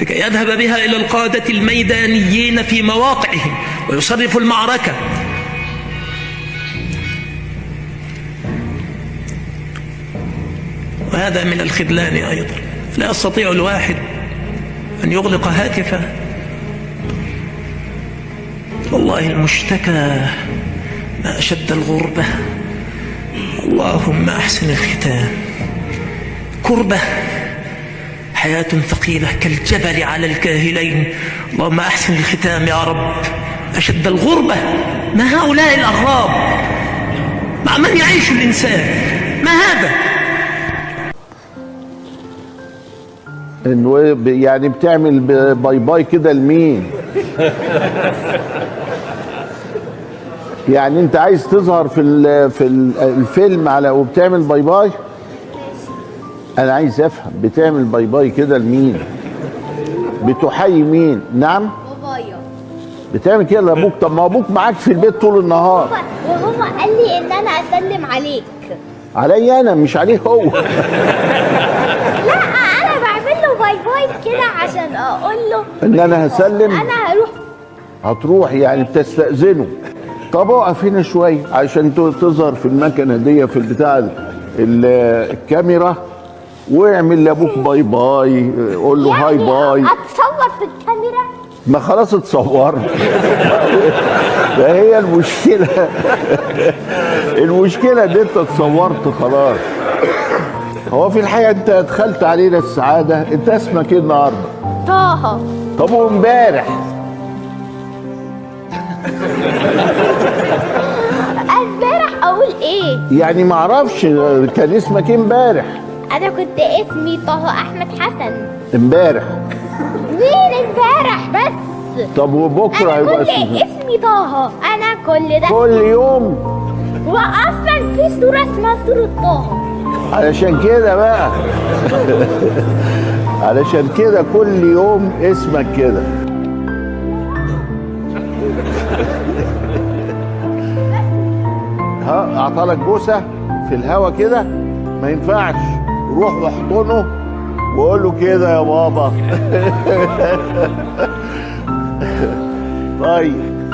لكي يذهب بها إلى القادة الميدانيين في مواقعهم ويصرف المعركة. وهذا من الخذلان أيضا. لا يستطيع الواحد أن يغلق هاتفه. والله المشتكى ما أشد الغربة. اللهم أحسن الختام. كربة، حياة ثقيلة كالجبل على الكاهلين. اللهم أحسن الختام يا رب. أشد الغربة ما هؤلاء الأغراب، مع من يعيش الإنسان؟ ما هذا؟ يعني بتعمل باي باي كده لمين؟ يعني انت عايز تظهر في الفيلم على وبتعمل باي باي؟ انا عايز افهم، بتعمل باي باي كده لمين؟ بتحيي مين؟ نعم؟ بابايا. بتعمل كده لابوك؟ طب ما ابوك معاك في البيت طول النهار. وهو قال لي ان انا اسلم عليك. عليا انا مش عليه هو. لا انا بعمل له باي باي كده عشان اقول له ان انا هسلم. انا هروح. هتروح يعني بتستأذنه. طب اقف هنا شويه عشان تظهر في المكنه دي في البتاع الكاميرا، واعمل لابوك باي باي، قول له هاي باي. اتصور في الكاميرا؟ ما خلاص اتصورت. فهي المشكله دي انت اتصورت خلاص. هو في الحقيقه انت دخلت علينا السعاده. انت اسمك ايه النهارده؟ طه. طب وامبارح؟ امبارح اقول ايه؟ يعني ما اعرفش كان اسمك ايه امبارح. انا كنت اسمي طه احمد حسن. امبارح؟ مين امبارح بس؟ طب وبكره انا هيبقى كل اسمي طه. انا كل ده كل يوم. واصلا في صوره اسمها صوره طه. علشان كده بقى. علشان كده كل يوم اسمك كده. ها اعطالك بوسه في الهوا كده؟ ما ينفعش. روح واحضنه وقول له كده يا بابا. طيب